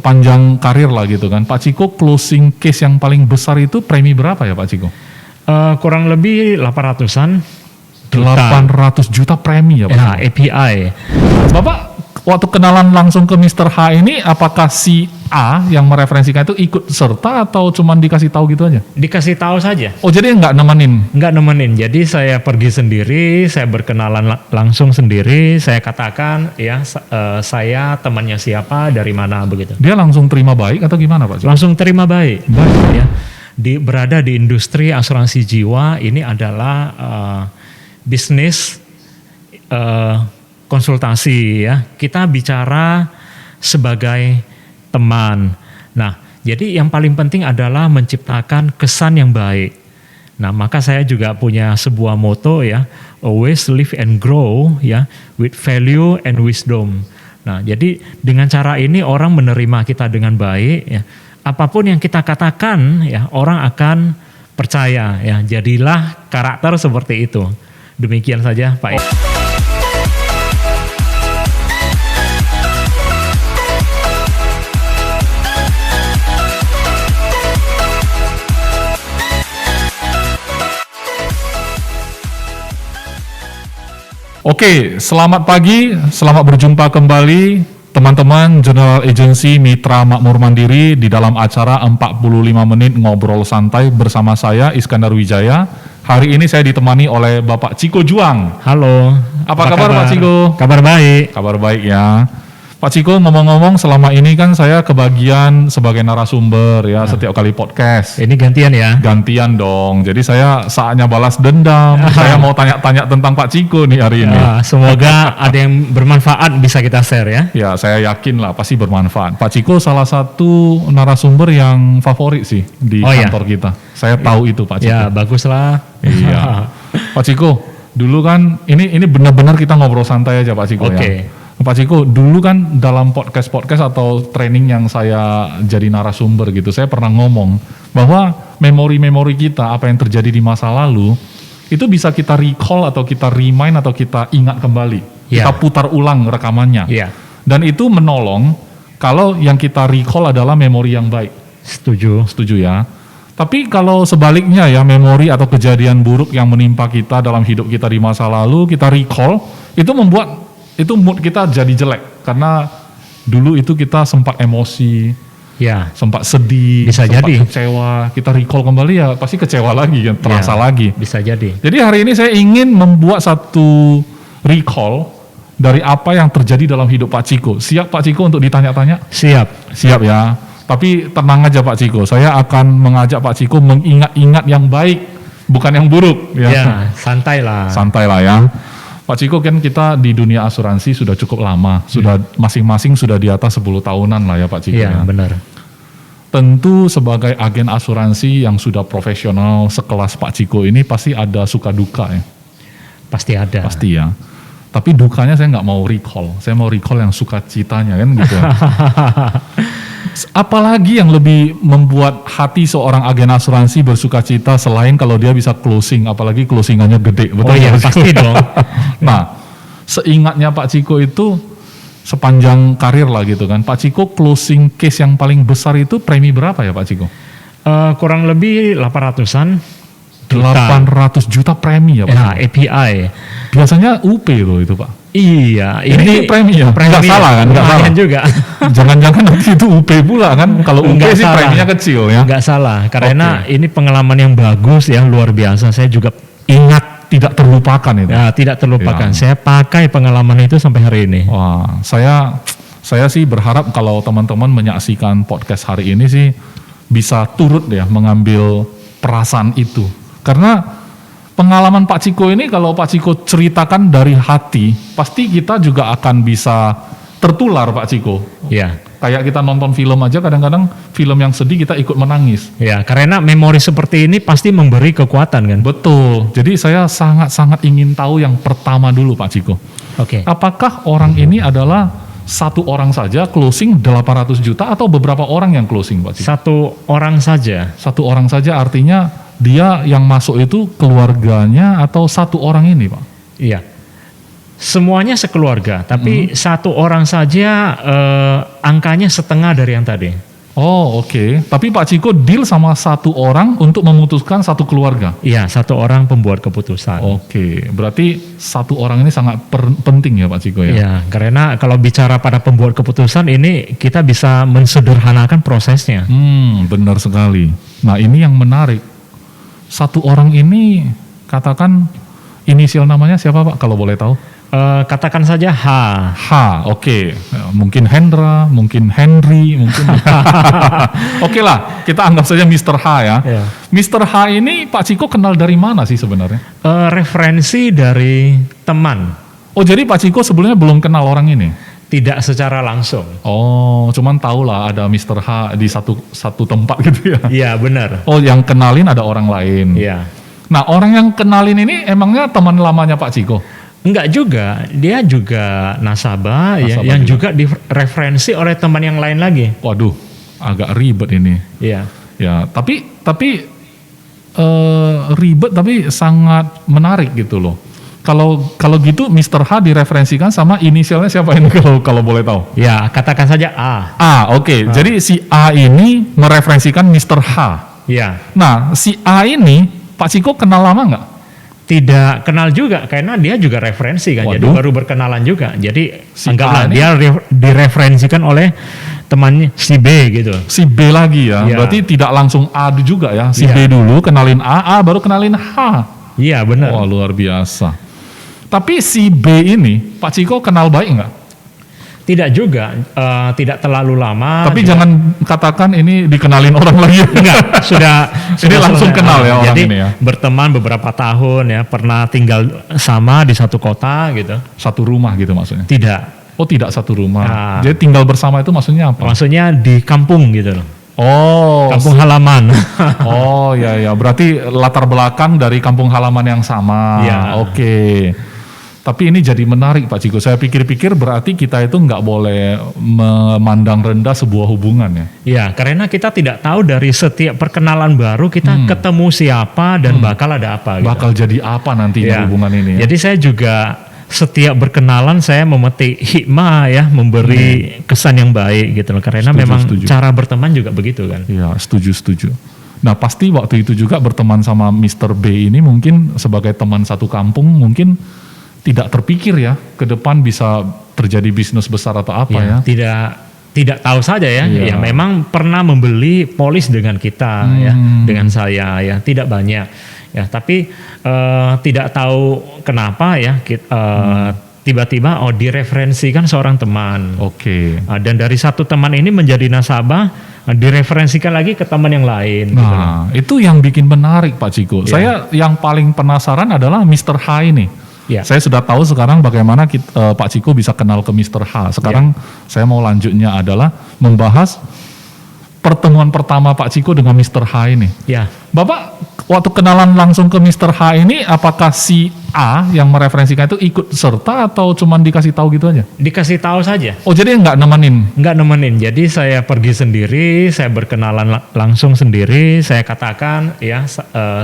sepanjang karir lah gitu kan. Pak Ciko closing case yang paling besar itu premi berapa ya Pak Ciko? Kurang lebih 800-an. 800 juta premi ya Pak? Ya, API. Bapak waktu kenalan langsung ke Mr. H ini, apakah si A yang mereferensikan itu ikut serta atau cuma dikasih tahu gitu aja? Dikasih tahu saja. Oh jadi nggak nemenin? Nggak nemenin. Jadi saya pergi sendiri, saya berkenalan langsung sendiri, saya katakan ya saya temannya siapa, dari mana begitu. Dia langsung terima baik atau gimana Pak? Langsung terima baik. Ya. Berada di industri asuransi jiwa ini adalah bisnis konsultasi ya. Kita bicara sebagai teman. Nah, jadi yang paling penting adalah menciptakan kesan yang baik. Nah, maka saya juga punya sebuah moto ya, always live and grow ya, with value and wisdom. Nah, jadi dengan cara ini orang menerima kita dengan baik ya. Apapun yang kita katakan ya, orang akan percaya ya. Jadilah karakter seperti itu. Demikian saja Pak. Oke, selamat pagi, selamat berjumpa kembali teman-teman General Agency Mitra Makmur Mandiri di dalam acara 45 menit ngobrol santai bersama saya Iskandar Wijaya. Hari ini saya ditemani oleh Bapak Ciko Juang. Halo. Apa kabar Pak Ciko? Kabar baik. Kabar baik ya. Pak Ciko, ngomong-ngomong selama ini kan saya kebagian sebagai narasumber ya setiap kali podcast. Ini gantian ya? Gantian dong. Jadi saya saatnya balas dendam. Saya mau tanya-tanya tentang Pak Ciko nih hari ini. Semoga ada yang bermanfaat bisa kita share ya. Ya, saya yakin lah pasti bermanfaat. Pak Ciko salah satu narasumber yang favorit sih di kantor kita. Saya tahu itu Pak Ciko. Ya, baguslah. Iya. Pak Ciko, dulu kan ini benar-benar kita ngobrol santai aja Pak Ciko ya. Pak Ciko, dulu kan dalam podcast atau training yang saya jadi narasumber gitu, saya pernah ngomong bahwa memori-memori kita, apa yang terjadi di masa lalu, itu bisa kita recall atau kita remind atau kita ingat kembali. Kita putar ulang rekamannya. Dan itu menolong kalau yang kita recall adalah memori yang baik. Setuju ya. Tapi kalau sebaliknya ya, memori atau kejadian buruk yang menimpa kita dalam hidup kita di masa lalu, kita recall, itu membuat mood kita jadi jelek karena dulu itu kita sempat emosi, sempat sedih, sempat kecewa. Kita recall kembali ya pasti kecewa lagi, kan terasa lagi. Bisa jadi. Jadi hari ini saya ingin membuat satu recall dari apa yang terjadi dalam hidup Pak Ciko. Siap Pak Ciko untuk ditanya-tanya? Siap ya. Tapi tenang aja Pak Ciko, saya akan mengajak Pak Ciko mengingat-ingat yang baik, bukan yang buruk. Ya, santai lah. Santai lah ya. Pak Ciko, kan kita di dunia asuransi sudah cukup lama, sudah masing-masing sudah di atas 10 tahunan lah ya Pak Ciko. Iya, benar. Tentu sebagai agen asuransi yang sudah profesional sekelas Pak Ciko ini pasti ada suka duka ya. Pasti ada. Pasti ya. Tapi dukanya saya nggak mau recall, saya mau recall yang sukacitanya kan gitu. Apalagi yang lebih membuat hati seorang agen asuransi bersukacita selain kalau dia bisa closing, apalagi closingannya gede, betul? Oh iya, pasti dong. Nah, seingatnya Pak Ciko itu sepanjang karir lah gitu kan, Pak Ciko closing case yang paling besar itu premi berapa ya Pak Ciko? Kurang lebih 800-an. 800 juta premi ya Pak? Ya, API. Biasanya UP loh itu Pak. Iya, ini premi ya? Nggak salah kan? Nggak salah juga. Jangan-jangan nanti itu UP pula kan? Kalau UP sih preminya kecil ya? Nggak salah, karena ini pengalaman yang bagus ya, luar biasa. Saya juga ingat, tidak terlupakan itu. Ya, tidak terlupakan. Ya. Saya pakai pengalaman itu sampai hari ini. Wah, saya sih berharap kalau teman-teman menyaksikan podcast hari ini sih bisa turut ya mengambil perasaan itu. Karena pengalaman Pak Ciko ini kalau Pak Ciko ceritakan dari hati, pasti kita juga akan bisa tertular Pak Ciko. Ya. Kayak kita nonton film aja, kadang-kadang film yang sedih kita ikut menangis. Ya, karena memori seperti ini pasti memberi kekuatan kan. Betul. Jadi saya sangat-sangat ingin tahu yang pertama dulu Pak Ciko. Oke. Apakah orang ini adalah satu orang saja closing 800 juta atau beberapa orang yang closing Pak Ciko? Satu orang saja. Satu orang saja artinya dia yang masuk itu keluarganya atau satu orang ini Pak? Iya. Semuanya sekeluarga, tapi satu orang saja angkanya setengah dari yang tadi. Oh oke. Tapi Pak Ciko deal sama satu orang untuk memutuskan satu keluarga? Iya, satu orang pembuat keputusan. Oke, berarti satu orang ini sangat penting ya Pak Ciko ya? Iya, karena kalau bicara pada pembuat keputusan ini kita bisa mensederhanakan prosesnya. Benar sekali. Nah ini yang menarik. Satu orang ini katakan inisial namanya siapa Pak kalau boleh tahu? Katakan saja H. H, oke. Mungkin Hendra, mungkin Henry, mungkin. Oke lah, kita anggap saja Mr. H ya. Ya. Mr. H ini Pak Ciko kenal dari mana sih sebenarnya? Referensi dari teman. Oh jadi Pak Ciko sebelumnya belum kenal orang ini? Tidak secara langsung. Oh, cuman tahu lah ada Mr. H di satu tempat gitu ya? Iya benar. Oh yang kenalin ada orang lain? Iya. Nah orang yang kenalin ini emangnya teman lamanya Pak Ciko? Enggak juga, dia juga nasabah ya, yang juga direferensi oleh teman yang lain lagi. Waduh, agak ribet ini. Iya. Ya, tapi ribet tapi sangat menarik gitu loh. Kalau gitu Mr. H direferensikan sama inisialnya siapa ini kalau boleh tahu? Ya, katakan saja A. Oke. Jadi si A ini mereferensikan Mr. H. Ya. Nah, si A ini Pak Ciko kenal lama nggak? Tidak kenal juga karena dia juga referensi kan. Waduh. Jadi baru berkenalan juga. Jadi Si anggaplah A ini dia direferensikan oleh temannya si B gitu. Si B lagi ya. Ya. Berarti tidak langsung A juga ya. Si Ya. B dulu kenalin A baru kenalin H. Iya benar. Wah, luar biasa. Tapi si B ini Pak Ciko kenal baik nggak? Tidak juga, tidak terlalu lama. Tapi juga. jangan katakan ini dikenalin orang lagi. Enggak, sudah Ini langsung selesai. kenal ya orang Jadi, ini ya. berteman beberapa tahun ya, pernah tinggal sama di satu kota gitu. Satu rumah gitu maksudnya? Tidak, Oh tidak satu rumah. Nah. Jadi tinggal bersama itu maksudnya apa? maksudnya di kampung gitu loh. Oh, Kampung halaman. oh ya. Berarti latar belakang dari kampung halaman yang sama. Ya. Oke. Tapi ini jadi menarik Pak Ciko. Saya pikir-pikir berarti kita itu nggak boleh memandang rendah sebuah hubungan ya. Ya, karena kita tidak tahu dari setiap perkenalan baru kita ketemu siapa dan bakal ada apa gitu. Bakal jadi apa nantinya Ya. hubungan ini ya. Jadi saya juga setiap berkenalan saya memetik hikmah ya, memberi kesan yang baik gitu loh. Karena memang cara berteman juga begitu kan. Iya, setuju. Nah, pasti waktu itu juga berteman sama Mr. B ini mungkin sebagai teman satu kampung mungkin tidak terpikir ya ke depan bisa terjadi bisnis besar atau apa ya. Tidak tahu saja ya. Iya. Ya memang pernah membeli polis dengan kita ya, dengan saya ya, tidak banyak. Ya, tapi tidak tahu kenapa ya tiba-tiba direferensikan seorang teman. Oke. Dan dari satu teman ini menjadi nasabah, direferensikan lagi ke teman yang lain. Nah, itu yang bikin menarik Pak Ciko. Ya. Saya yang paling penasaran adalah Mr. H ini. Ya. Saya sudah tahu sekarang bagaimana Pak Ciko bisa kenal ke Mr. H. Sekarang saya mau lanjutnya adalah membahas pertemuan pertama Pak Ciko dengan Mr. H ini. Ya. Bapak waktu kenalan langsung ke Mr. H ini apakah si A yang mereferensikan itu ikut serta atau cuman dikasih tahu gitu aja? Dikasih tahu saja. Oh jadi nggak nemenin? Nggak nemenin. Jadi saya pergi sendiri, saya berkenalan langsung sendiri, saya katakan ya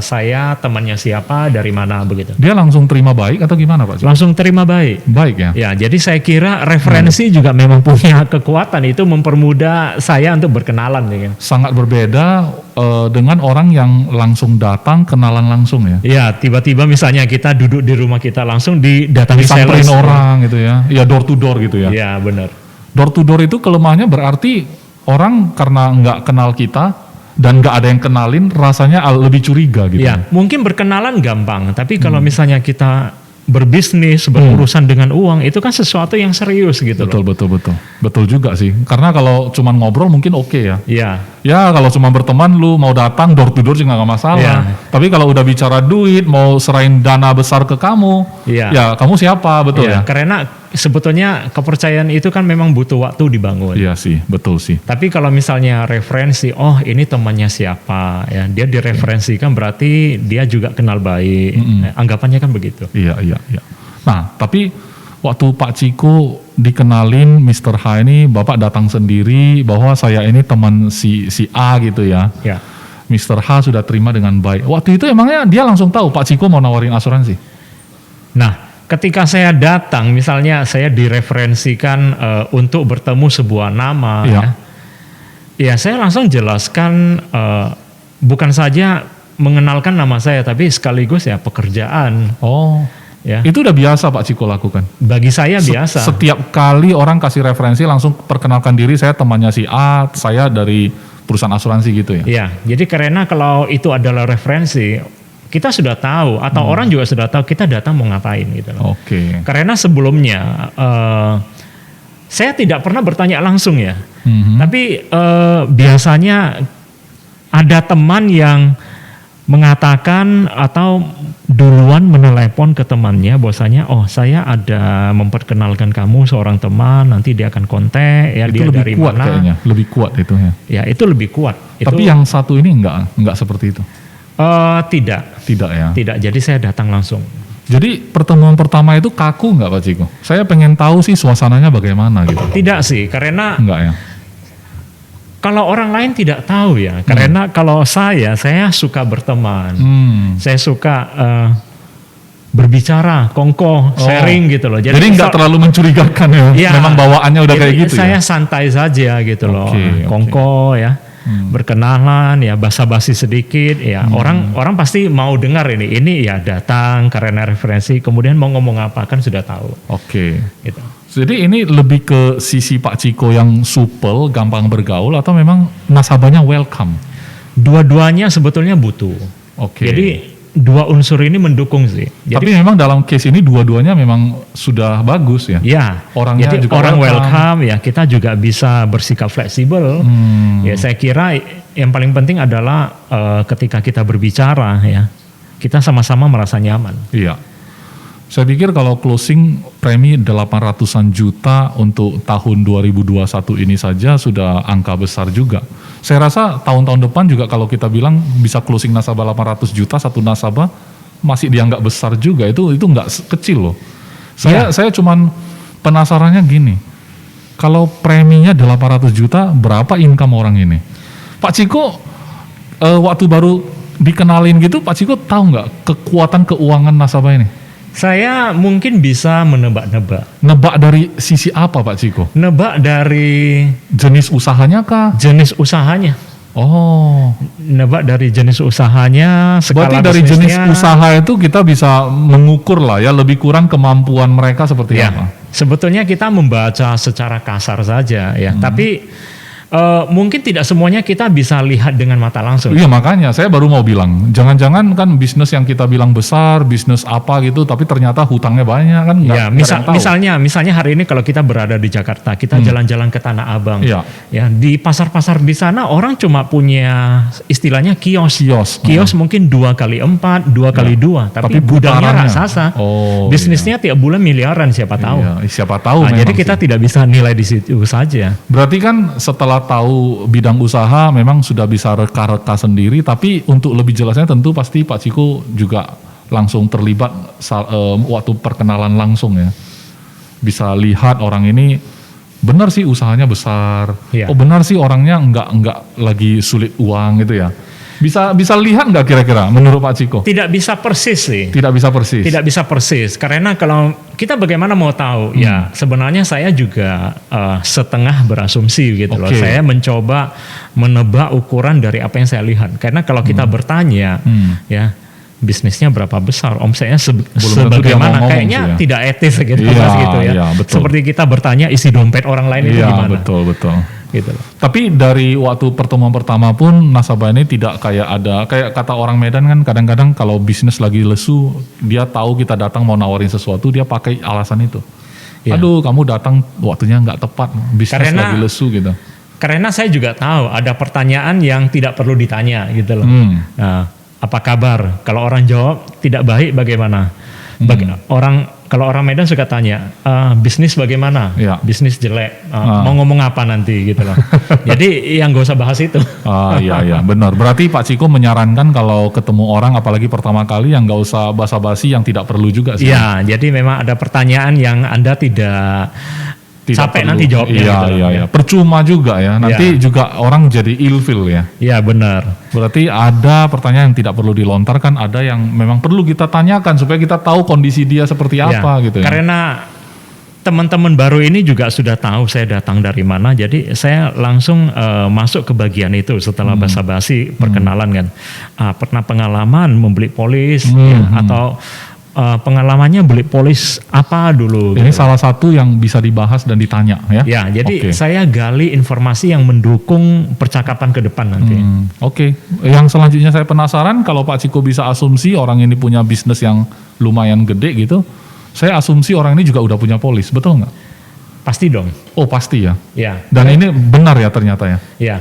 saya temannya siapa, dari mana begitu. Dia langsung terima baik atau gimana Pak Ciko? Langsung terima baik. Baik ya? Ya, jadi saya kira referensi juga memang punya kekuatan itu mempermudah saya untuk berkenalan ya kan. Sangat berbeda dengan orang yang langsung datang kenalan langsung ya. Ya, tiba-tiba misalnya kita duduk di rumah kita langsung didatangi Disamperin sales. orang gitu ya. Ya door to door gitu ya. Ya, benar. Door to door itu kelemahannya berarti orang karena nggak kenal kita dan nggak ada yang kenalin rasanya lebih curiga gitu. Ya, mungkin berkenalan gampang, tapi kalau misalnya kita berbisnis, berurusan dengan uang, itu kan sesuatu yang serius gitu loh. Betul juga sih. Karena kalau cuma ngobrol mungkin oke ya. Iya. Ya kalau cuma berteman lu mau datang door to door sih nggak masalah. Iya. Tapi kalau udah bicara duit, mau serahin dana besar ke kamu, Iya. ya kamu siapa betul Iya, ya? karena sebetulnya kepercayaan itu kan memang butuh waktu dibangun. Iya sih, betul sih. Tapi kalau misalnya referensi, oh ini temannya siapa, ya dia direferensikan berarti dia juga kenal baik. Anggapannya kan begitu. Iya. Nah, tapi waktu Pak Ciko dikenalin Mr. H ini, Bapak datang sendiri bahwa saya ini teman si A gitu ya. Ya. Mr. H sudah terima dengan baik. Waktu itu emangnya dia langsung tahu Pak Ciko mau nawarin asuransi? Nah, ketika saya datang, misalnya saya direferensikan untuk bertemu sebuah nama, ya saya langsung jelaskan bukan saja mengenalkan nama saya, tapi sekaligus ya pekerjaan. Oh, ya. Itu udah biasa Pak Ciko lakukan? Bagi saya biasa. Setiap kali orang kasih referensi langsung perkenalkan diri, saya temannya si A, saya dari perusahaan asuransi gitu ya? Iya, jadi karena kalau itu adalah referensi, kita sudah tahu atau orang juga sudah tahu kita datang mau ngapain gitu loh. Oke. Karena sebelumnya saya tidak pernah bertanya langsung ya, tapi biasanya ada teman yang mengatakan atau duluan menelepon ke temannya bahwasanya saya ada memperkenalkan kamu seorang teman, nanti dia akan kontak ya, itu dia lebih dari kuat mana. Kayaknya lebih kuat itu ya. Ya itu lebih kuat. Tapi yang satu ini enggak seperti itu. Tidak ya. Tidak. Jadi saya datang langsung. Jadi pertemuan pertama itu kaku nggak Pak Ciko? Saya pengen tahu sih suasananya bagaimana gitu. Tidak sih, karena enggak ya. Kalau orang lain tidak tahu ya, karena kalau saya suka berteman, saya suka berbicara, kongkoh, sharing gitu loh. Jadi nggak terlalu mencurigakan ya. Memang bawaannya udah kayak gitu saya ya. Saya santai saja gitu loh, kongkoh ya. Berkenalan ya, basa-basi sedikit ya, orang pasti mau dengar ini ya datang karena referensi, kemudian mau ngomong apa kan sudah tahu. Gitu. Jadi ini lebih ke sisi Pak Ciko yang supel, gampang bergaul, atau memang nasabahnya welcome? Dua-duanya sebetulnya butuh. Jadi dua unsur ini mendukung sih. Tapi memang dalam case ini dua-duanya memang sudah bagus ya. Ya. Orangnya jadi juga orang welcome ya, kita juga bisa bersikap fleksibel. Ya saya kira yang paling penting adalah ketika kita berbicara ya, kita sama-sama merasa nyaman. Iya. Saya pikir kalau closing premi 800-an juta untuk tahun 2021 ini saja sudah angka besar juga. Saya rasa tahun-tahun depan juga kalau kita bilang bisa closing nasabah 800 juta satu nasabah masih dianggap besar juga, itu nggak kecil loh. Saya cuman penasarannya gini, kalau preminya 800 juta berapa income orang ini? Pak Ciko waktu baru dikenalin gitu, Pak Ciko tahu nggak kekuatan keuangan nasabah ini? Saya mungkin bisa menebak-nebak. Nebak dari sisi apa Pak Ciko? Nebak dari jenis usahanya kah? Jenis usahanya. Oh. Nebak dari jenis usahanya, skala berarti dari bisnisnya. Jenis usaha itu kita bisa mengukur lah ya, lebih kurang kemampuan mereka seperti apa? Sebetulnya kita membaca secara kasar saja ya, tapi mungkin tidak semuanya kita bisa lihat dengan mata langsung. Iya makanya saya baru mau bilang, jangan-jangan kan bisnis yang kita bilang besar, bisnis apa gitu, tapi ternyata hutangnya banyak kan? Ya, misalnya hari ini kalau kita berada di Jakarta, kita jalan-jalan ke Tanah Abang, ya di pasar-pasar di sana orang cuma punya istilahnya kios mungkin 2x4, 2x2, tapi gudangnya raksasa. Bisnisnya tiap bulan miliaran, siapa tahu? Siapa tahu. Jadi kita tidak bisa nilai di situ saja. Berarti kan setelah tahu bidang usaha memang sudah bisa reka-reka sendiri, tapi untuk lebih jelasnya tentu pasti Pak Ciko juga langsung terlibat waktu perkenalan langsung ya. Bisa lihat orang ini benar sih usahanya besar, benar sih orangnya enggak lagi sulit uang gitu ya. Bisa lihat nggak kira-kira menurut Pak Ciko? Tidak bisa persis sih. Tidak bisa persis. Tidak bisa persis karena kalau kita bagaimana mau tahu ya, sebenarnya saya juga setengah berasumsi gitu loh. Saya mencoba menebak ukuran dari apa yang saya lihat. Karena kalau kita bertanya ya bisnisnya berapa besar, omsetnya sebagaimana, kayaknya tidak etis gitu gitu ya. Iya, seperti kita bertanya isi dompet orang lain itu gimana. Betul. Gitu loh. Tapi dari waktu pertemuan pertama pun nasabah ini tidak kayak kata orang Medan kan, kadang-kadang kalau bisnis lagi lesu, dia tahu kita datang mau nawarin sesuatu, dia pakai alasan itu. Aduh, kamu datang waktunya nggak tepat, bisnis lagi lesu gitu. Karena saya juga tahu ada pertanyaan yang tidak perlu ditanya gitu loh. Nah, apa kabar? Kalau orang jawab tidak baik bagaimana? Kalau orang Medan suka tanya, bisnis bagaimana? Bisnis jelek, mau ngomong apa nanti gitu loh. Jadi yang gak usah bahas itu. Iya benar. Berarti Pak Ciko menyarankan kalau ketemu orang apalagi pertama kali yang gak usah basa-basi, yang tidak perlu juga sih. Iya, jadi memang ada pertanyaan yang Anda tidak capek nanti jawabnya. Iya, gitu. iya. Percuma juga ya. Nanti juga orang jadi ilfil ya. Iya, benar. Berarti ada pertanyaan yang tidak perlu dilontarkan, ada yang memang perlu kita tanyakan supaya kita tahu kondisi dia seperti apa gitu ya. Karena teman-teman baru ini juga sudah tahu saya datang dari mana, jadi saya langsung masuk ke bagian itu setelah basa-basi perkenalan kan. Pernah pengalaman membeli polis atau pengalamannya beli polis apa dulu. Ini gitu. salah satu yang bisa dibahas dan ditanya ya. Ya, jadi saya gali informasi yang mendukung percakapan ke depan nanti. Oke. Yang selanjutnya saya penasaran kalau Pak Ciko bisa asumsi orang ini punya bisnis yang lumayan gede gitu. Saya asumsi orang ini juga udah punya polis, betul nggak? Pasti dong. Oh pasti ya. Ya. Dan ini benar ya ternyata ya. Ya.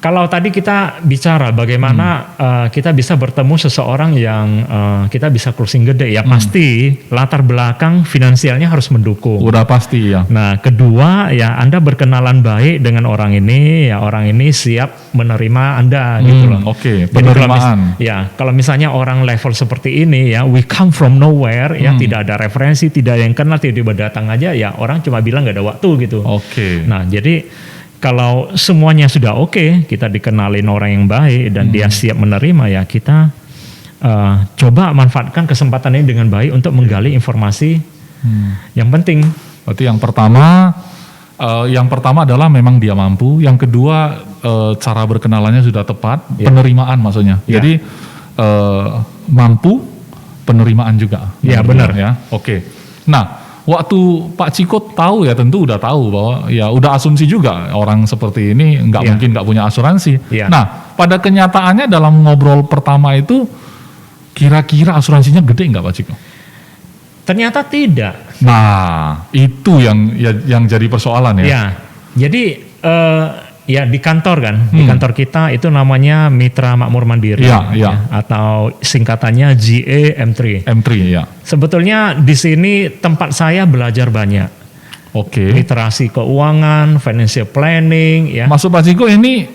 Kalau tadi kita bicara bagaimana kita bisa bertemu seseorang yang kita bisa closing gede, ya pasti latar belakang finansialnya harus mendukung. Udah pasti ya. Nah, kedua ya Anda berkenalan baik dengan orang ini, ya orang ini siap menerima Anda gitu loh. Oke, Jadi penerimaan. kalau misalnya orang level seperti ini ya, we come from nowhere ya, tidak ada referensi, tidak ada yang kenal, tiba-tiba datang aja ya orang cuma bilang nggak ada waktu gitu. Oke. Nah, jadi kalau semuanya sudah oke, kita dikenalin orang yang baik dan dia siap menerima, ya kita coba manfaatkan kesempatan ini dengan baik untuk menggali informasi yang penting. Berarti yang pertama adalah memang dia mampu, yang kedua cara berkenalannya sudah tepat, penerimaan maksudnya. Jadi mampu, penerimaan juga. Ya benar ya. Oke. Nah, waktu Pak Ciko tahu ya tentu udah tahu bahwa ya udah asumsi juga orang seperti ini nggak mungkin nggak punya asuransi. Nah, pada kenyataannya dalam ngobrol pertama itu kira-kira asuransinya gede nggak Pak Ciko? Ternyata tidak. Nah, itu yang jadi persoalan ya. Ya, jadi ya di kantor kan, di kantor kita itu namanya Mitra Makmur Mandiri, ya. Atau singkatannya GA M3. M3 ya. Sebetulnya di sini tempat saya belajar banyak. Oke. Literasi keuangan, financial planning, ya. Maksud Pak Ciko ini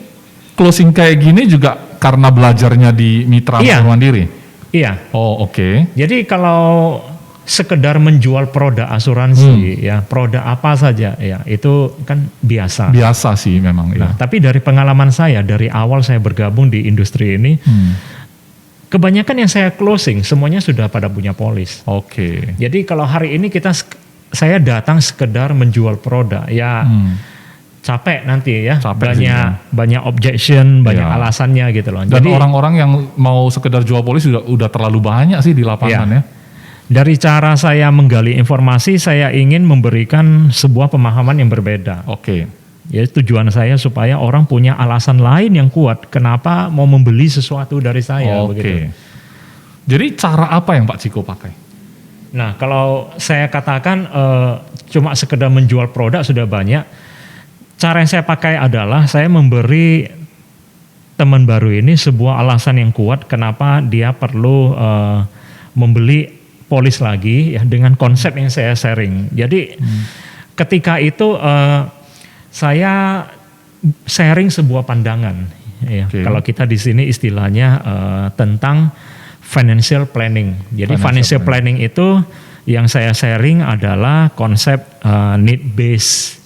closing kayak gini juga karena belajarnya di Mitra Makmur Mandiri? Iya. Oh oke. Jadi kalau sekedar menjual produk asuransi, ya produk apa saja, ya itu kan biasa. Biasa sih memang. Nah, tapi dari pengalaman saya dari awal saya bergabung di industri ini, kebanyakan yang saya closing semuanya sudah pada punya polis. Oke. Jadi kalau hari ini saya datang sekedar menjual produk, ya capek nanti ya, banyak objection, banyak alasannya gitu loh. Dan orang-orang yang mau sekedar jual polis udah terlalu banyak sih di lapangan ya. Dari cara saya menggali informasi, saya ingin memberikan sebuah pemahaman yang berbeda. Oke. Ya tujuan saya supaya orang punya alasan lain yang kuat kenapa mau membeli sesuatu dari saya. Begitu. Jadi cara apa yang Pak Ciko pakai? Nah, kalau saya katakan cuma sekedar menjual produk sudah banyak. Cara yang saya pakai adalah saya memberi teman baru ini sebuah alasan yang kuat kenapa dia perlu membeli polis lagi ya dengan konsep yang saya sharing. Jadi ketika itu saya sharing sebuah pandangan. Ya. Kalau kita di sini istilahnya tentang financial planning. Jadi financial planning itu yang saya sharing adalah konsep need based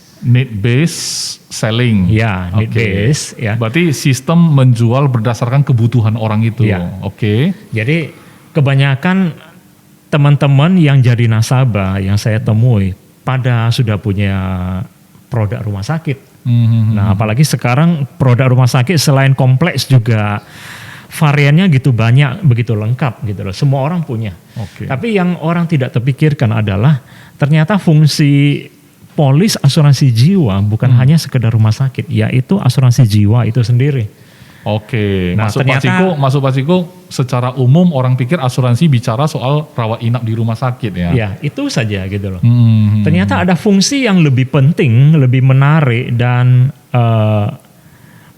selling. Ya, need based. Ya. Berarti sistem menjual berdasarkan kebutuhan orang itu. Ya. Oke. Jadi kebanyakan teman-teman yang jadi nasabah yang saya temui pada sudah punya produk rumah sakit. Nah, apalagi sekarang produk rumah sakit selain kompleks juga variannya gitu banyak, begitu lengkap gitu loh. Semua orang punya. Tapi yang orang tidak terpikirkan adalah ternyata fungsi polis asuransi jiwa bukan hanya sekedar rumah sakit, yaitu asuransi jiwa itu sendiri. Oke, nah, masuk Pak Ciko secara umum orang pikir asuransi bicara soal rawat inap di rumah sakit ya. Ya, itu saja gitu loh. Ternyata ada fungsi yang lebih penting, lebih menarik dan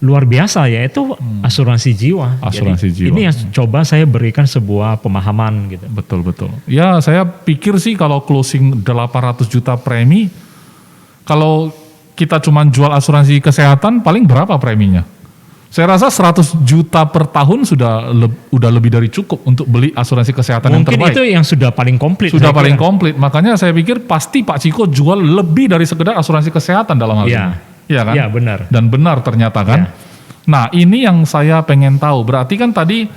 luar biasa yaitu asuransi jiwa. Asuransi jiwa. Ini yang coba saya berikan sebuah pemahaman gitu. Betul. Ya, saya pikir sih kalau closing 800 juta premi, kalau kita cuma jual asuransi kesehatan paling berapa preminya? Saya rasa 100 juta per tahun udah lebih dari cukup untuk beli asuransi kesehatan yang terbaik. Mungkin itu yang sudah paling komplit. Sudah paling komplit. Makanya saya pikir pasti Pak Ciko jual lebih dari sekedar asuransi kesehatan dalam hal ini. Iya kan? Iya benar. Dan benar ternyata kan. Ya. Nah ini yang saya pengen tahu. Berarti kan tadi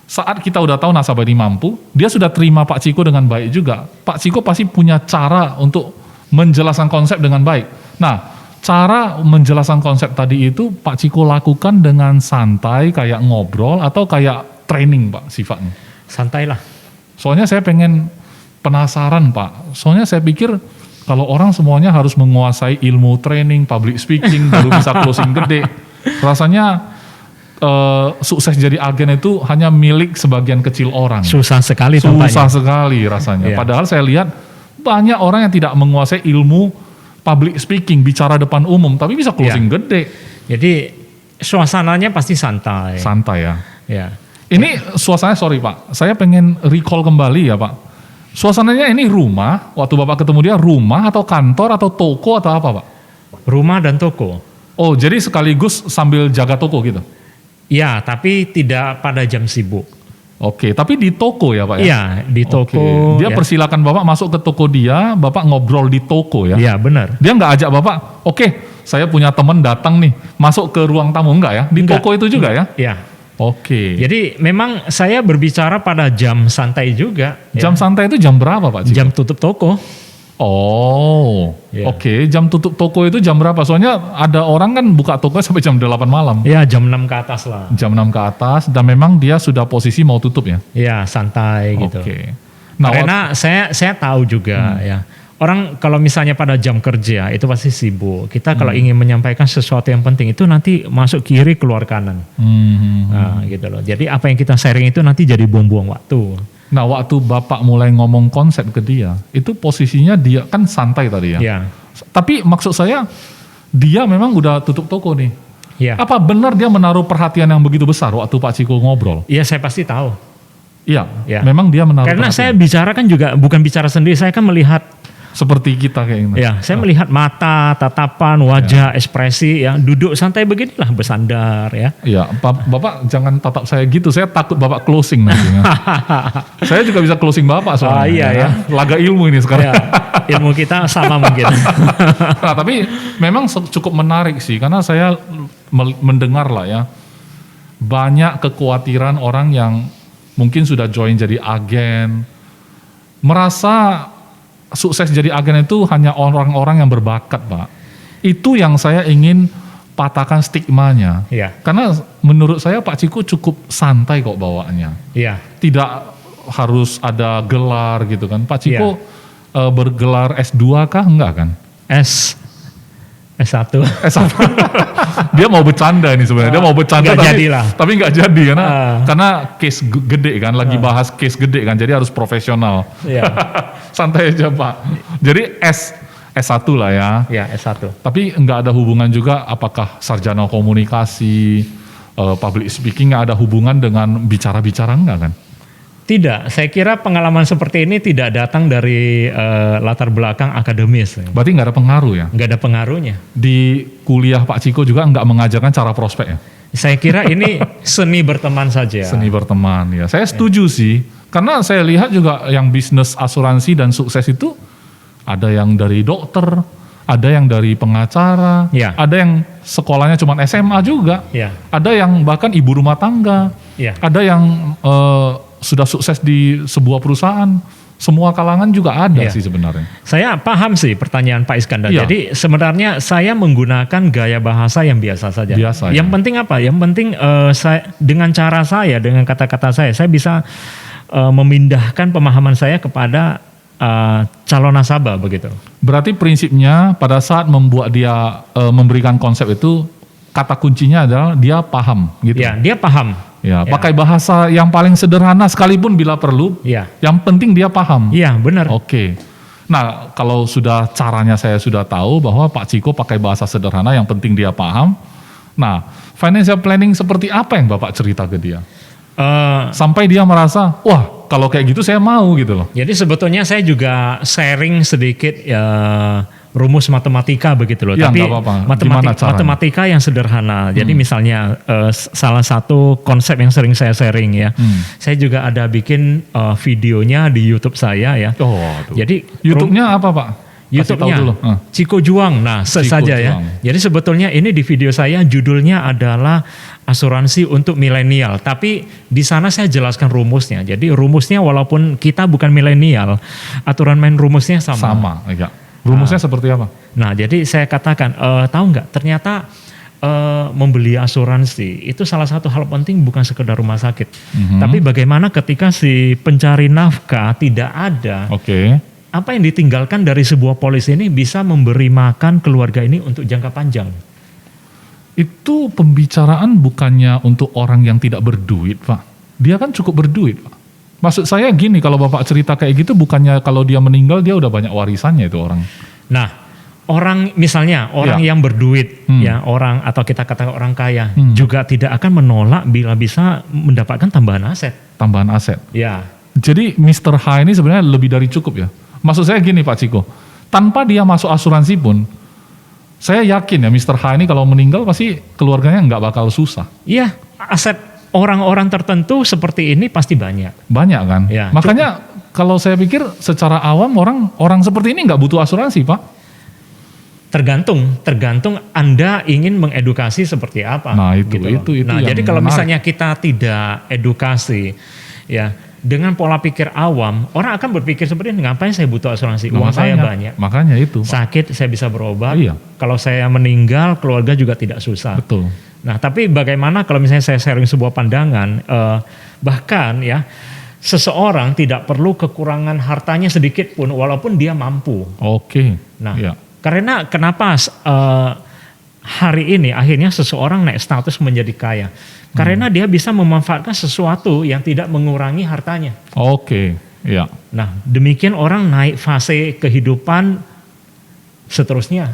saat kita udah tahu nasabah ini mampu, dia sudah terima Pak Ciko dengan baik juga. Pak Ciko pasti punya cara untuk menjelaskan konsep dengan baik. Nah, cara menjelaskan konsep tadi itu Pak Ciko lakukan dengan santai, kayak ngobrol atau kayak training Pak sifatnya? Santai lah. Soalnya saya pengen penasaran Pak. Soalnya saya pikir kalau orang semuanya harus menguasai ilmu training, public speaking, baru bisa closing gede. Rasanya sukses jadi agen itu hanya milik sebagian kecil orang. Susah sekali. Susah sekali rasanya. Yeah. Padahal saya lihat banyak orang yang tidak menguasai ilmu public speaking, bicara depan umum, tapi bisa closing gede. Jadi suasananya pasti santai. Santai ya. Ya. Ini suasananya, sorry Pak, saya pengen recall kembali ya Pak. Suasananya ini rumah, waktu Bapak ketemu dia rumah atau kantor atau toko atau apa Pak? Rumah dan toko. Oh jadi sekaligus sambil jaga toko gitu? Ya, tapi tidak pada jam sibuk. Oke, tapi di toko ya Pak ya? Iya, di toko. Dia persilakan Bapak masuk ke toko dia, Bapak ngobrol di toko ya? Iya, benar. Dia nggak ajak Bapak, oke, saya punya teman datang nih, masuk ke ruang tamu, enggak ya? Di toko itu juga ya? Iya. Oke. Jadi memang saya berbicara pada jam santai juga. Jam santai itu jam berapa Pak Ciko? Jam tutup toko. Oh, oke. Jam tutup toko itu jam berapa? Soalnya ada orang kan buka toko sampai jam 8 malam. Ya, jam 6 ke atas lah. Jam 6 ke atas, dan memang dia sudah posisi mau tutup ya? Ya, santai gitu. Oke. Nah, karena saya tahu juga ya. Orang kalau misalnya pada jam kerja itu pasti sibuk. Kita kalau ingin menyampaikan sesuatu yang penting itu nanti masuk kiri keluar kanan. Nah, gitu loh. Jadi apa yang kita sharing itu nanti jadi buang-buang waktu. Nah, waktu Bapak mulai ngomong konsep ke dia, itu posisinya dia kan santai tadi ya. Iya. Tapi maksud saya, dia memang udah tutup toko nih. Iya. Apa benar dia menaruh perhatian yang begitu besar waktu Pak Ciko ngobrol? Iya, saya pasti tahu. Iya, ya. Memang dia menaruh karena perhatian. Saya bicara kan juga bukan bicara sendiri, saya kan melihat seperti kita kayak gini. Ya, saya melihat mata, tatapan, wajah, ekspresi, ya duduk santai beginilah bersandar ya. Iya, Bapak jangan tatap saya gitu, saya takut Bapak closing nanti. Saya juga bisa closing Bapak soalnya. Iya ya. Laga ilmu ini sekarang. Ya, ilmu kita sama mungkin. Nah, tapi memang cukup menarik sih, karena saya mendengar lah ya, banyak kekhawatiran orang yang mungkin sudah join jadi agen, merasa sukses jadi agen itu hanya orang-orang yang berbakat Pak. Itu yang saya ingin patahkan stigmanya. Iya. Karena menurut saya Pak Ciko cukup santai kok bawaannya. Iya. Tidak harus ada gelar gitu kan. Pak Ciko bergelar S2 kah? Enggak kan? S1. Dia mau bercanda nih sebenarnya. Dia mau bercanda tapi nggak jadi karena case gede kan, lagi bahas case gede kan, jadi harus profesional. Iya. Santai aja Pak. Jadi S1 lah ya. Iya, S1. Tapi nggak ada hubungan juga apakah sarjana komunikasi, public speaking, nggak ada hubungan dengan bicara-bicara enggak kan? Tidak, saya kira pengalaman seperti ini tidak datang dari latar belakang akademis. Berarti nggak ada pengaruh ya? Nggak ada pengaruhnya. Di kuliah Pak Ciko juga nggak mengajarkan cara prospek ya? Saya kira ini seni berteman saja. Seni berteman ya. Saya setuju sih, karena saya lihat juga yang bisnis asuransi dan sukses itu ada yang dari dokter, ada yang dari pengacara, ada yang sekolahnya cuma SMA juga, ada yang bahkan ibu rumah tangga, ada yang sudah sukses di sebuah perusahaan. Semua kalangan juga ada sih sebenarnya. Saya paham sih pertanyaan Pak Iskandar. Jadi sebenarnya saya menggunakan gaya bahasa yang biasa saja. Yang penting apa? Yang penting saya, dengan cara saya, dengan kata-kata saya bisa memindahkan pemahaman saya kepada calon nasabah begitu. Berarti prinsipnya pada saat membuat dia memberikan konsep itu, kata kuncinya adalah dia paham gitu. Ya, dia paham. Ya, pakai bahasa yang paling sederhana sekalipun bila perlu. Yang penting dia paham. Iya, benar. Oke. Nah, kalau sudah caranya saya sudah tahu bahwa Pak Ciko pakai bahasa sederhana, yang penting dia paham. Nah, financial planning seperti apa yang Bapak cerita ke dia? Sampai dia merasa, wah kalau kayak gitu saya mau gitu loh. Jadi sebetulnya saya juga sharing sedikit rumus matematika begitu loh. Ya, Tapi nggak apa-apa. Gimana caranya? matematika yang sederhana. Jadi misalnya salah satu konsep yang sering saya sharing ya. Saya juga ada bikin videonya di YouTube saya ya. Oh, aduh. Jadi YouTube-nya apa Pak? Kasih tahu YouTube-nya dulu. Ciko Juang. Nah, Ciko saja ya. Juang. Jadi sebetulnya ini di video saya judulnya adalah asuransi untuk milenial. Tapi di sana saya jelaskan rumusnya. Jadi rumusnya walaupun kita bukan milenial, aturan main rumusnya sama. Sama, ya. Rumusnya seperti apa? Nah, jadi saya katakan, tahu nggak? Ternyata membeli asuransi itu salah satu hal penting bukan sekedar rumah sakit. Tapi bagaimana ketika si pencari nafkah tidak ada. Oke. Apa yang ditinggalkan dari sebuah polis ini bisa memberi makan keluarga ini untuk jangka panjang. Itu pembicaraan bukannya untuk orang yang tidak berduit, Pak. Dia kan cukup berduit, Pak. Maksud saya gini, kalau Bapak cerita kayak gitu bukannya kalau dia meninggal dia udah banyak warisannya itu orang. Nah, orang misalnya orang yang berduit ya, orang atau kita katakan orang kaya juga tidak akan menolak bila bisa mendapatkan tambahan aset. Tambahan aset. Ya. Jadi Mr. H ini sebenarnya lebih dari cukup ya. Maksud saya gini Pak Ciko, tanpa dia masuk asuransi pun, saya yakin ya Mr. H ini kalau meninggal pasti keluarganya nggak bakal susah. Iya, aset orang-orang tertentu seperti ini pasti banyak. Banyak kan? Ya, makanya kalau saya pikir secara awam orang seperti ini nggak butuh asuransi Pak. Tergantung Anda ingin mengedukasi seperti apa. Nah itu gitu. itu Nah yang jadi kalau menarik. misalnya kita tidak edukasi, ya dengan pola pikir awam, orang akan berpikir seperti ini, ngapain saya butuh asuransi? Uang saya banyak. Makanya itu. Sakit saya bisa berobat. Iya. Kalau saya meninggal, keluarga juga tidak susah. Betul. Nah, tapi bagaimana kalau misalnya saya sharing sebuah pandangan, bahkan ya, seseorang tidak perlu kekurangan hartanya sedikit pun, walaupun dia mampu. Oke. Nah, ya. karena kenapa hari ini akhirnya seseorang naik status menjadi kaya? Karena dia bisa memanfaatkan sesuatu yang tidak mengurangi hartanya. Oke. Ya. Nah, demikian orang naik fase kehidupan seterusnya.